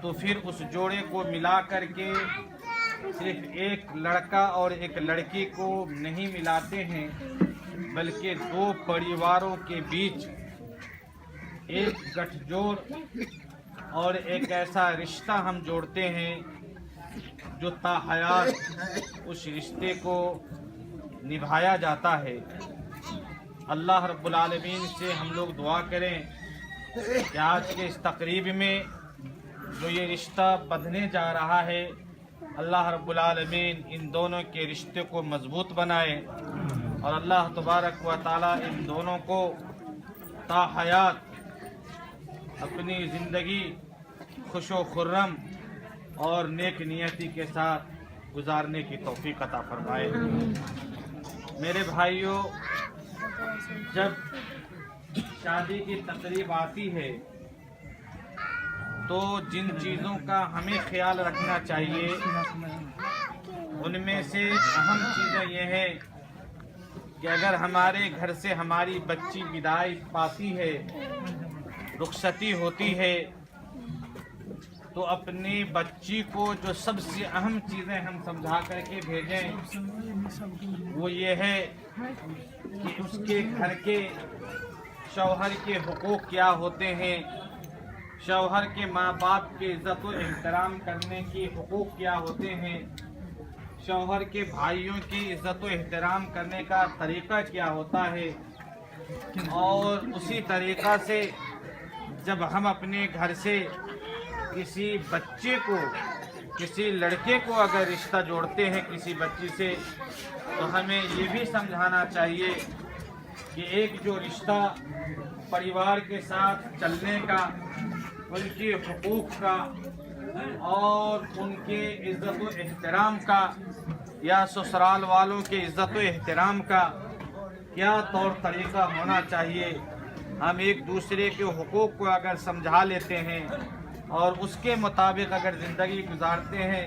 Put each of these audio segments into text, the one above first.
تو پھر اس جوڑے کو ملا کر کے صرف ایک لڑکا اور ایک لڑکی کو نہیں ملاتے ہیں، بلکہ دو پریواروں کے بیچ ایک گٹھ جوڑ اور ایک ایسا رشتہ ہم جوڑتے ہیں جو تا حیات اس رشتے کو نبھایا جاتا ہے۔ اللہ رب العالمین سے ہم لوگ دعا کریں کہ آج کے اس تقریب میں جو یہ رشتہ بندھنے جا رہا ہے، اللہ رب العالمین ان دونوں کے رشتے کو مضبوط بنائے، اور اللہ تبارک و تعالی ان دونوں کو تا حیات اپنی زندگی خوش و خرم اور نیک نیتی کے ساتھ گزارنے کی توفیق عطا فرمائے۔ میرے بھائیوں، جب شادی کی تقریب آتی ہے تو جن چیزوں کا ہمیں خیال رکھنا چاہیے ان میں سے اہم چیزیں یہ ہے کہ اگر ہمارے گھر سے ہماری بچی بدائی پاتی ہے، رخصتی ہوتی ہے، تو اپنی بچی کو جو سب سے اہم چیزیں ہم سمجھا کر کے بھیجیں وہ یہ ہے کہ اس کے گھر کے شوہر کے حقوق کیا ہوتے ہیں، شوہر کے ماں باپ کے عزت و احترام کرنے کے حقوق کیا ہوتے ہیں، شوہر کے بھائیوں کی عزت و احترام کرنے کا طریقہ کیا ہوتا ہے، اور اسی طریقہ سے جب ہم اپنے گھر سے کسی بچے کو، کسی لڑکے کو اگر رشتہ جوڑتے ہیں کسی بچی سے، تو ہمیں یہ بھی سمجھانا چاہیے کہ ایک جو رشتہ پریوار کے ساتھ چلنے کا، ان کے حقوق کا اور ان کے عزت و احترام کا، یا سسرال والوں کے عزت و احترام کا کیا طور طریقہ ہونا چاہیے، ہم ایک دوسرے کے حقوق کو اگر سمجھا لیتے ہیں اور اس کے مطابق اگر زندگی گزارتے ہیں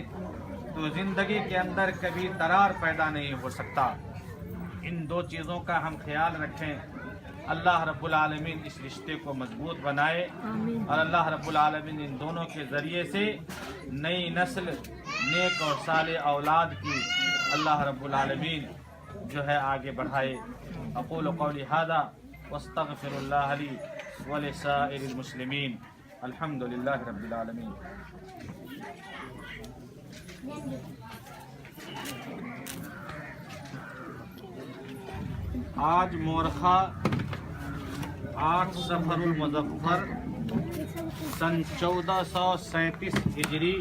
تو زندگی کے اندر کبھی درار پیدا نہیں ہو سکتا۔ ان دو چیزوں کا ہم خیال رکھیں۔ اللہ رب العالمین اس رشتے کو مضبوط بنائے، اور اللہ رب العالمین ان دونوں کے ذریعے سے نئی نسل نیک اور صالح اولاد کی اللہ رب العالمین جو ہے آگے بڑھائے۔ اقول قولی ھذا واستغفر اللہ لی ولسائر المسلمین، الحمد للہ رب العالمین۔ آج مورخہ 8 صفر المظفر سن 1437 ہجری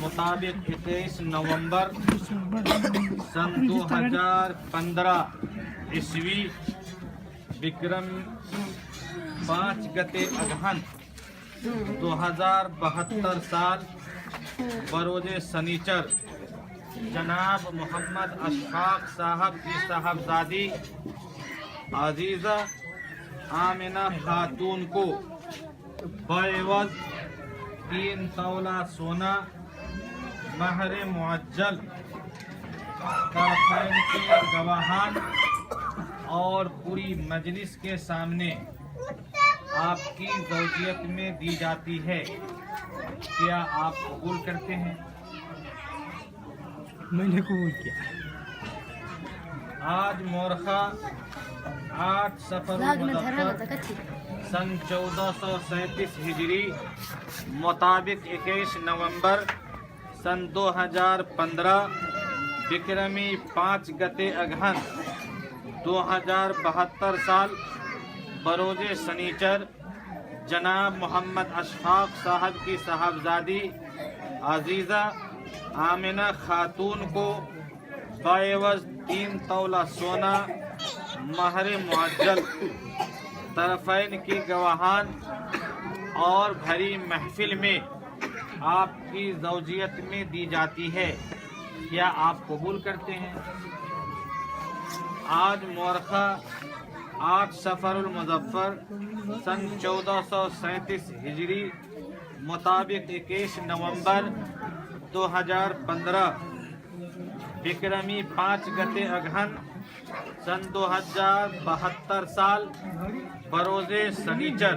مطابق 21 نومبر سن 2015 عیسوی بکرم 5 گتے اگہن 2072 سال بروز سنیچر جناب محمد اشفاق صاحب کی صاحبزادی عزیزہ آمنہ خاتون کو بعوض 3 تولہ سونا مہر معجل طرفین کے گواہان اور پوری مجلس کے سامنے آپ کی زوجیت میں دی جاتی ہے، کیا آپ قبول کرتے ہیں؟ میں نے قبول کیا۔ آج مورخہ 8 صفر المظفر سن 1437 ہجری مطابق 21 نومبر سن 2015 بکرمی 5 گتے اگہن 2072 سال بروز سنیچر جناب محمد اشفاق صاحب کی صاحبزادی عزیزہ آمنہ خاتون کو بعوض 3 تولہ سونا مہر معجل طرفین کی گواہان اور بھری محفل میں آپ کی زوجیت میں دی جاتی ہے، کیا آپ قبول کرتے ہیں؟ آج مورخہ 8 صفر المظفر سن 1437 ہجری مطابق 21 نومبر 2015 بکرمی 5 گتے اگہن سن 2072 سال بروز سنیچر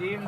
3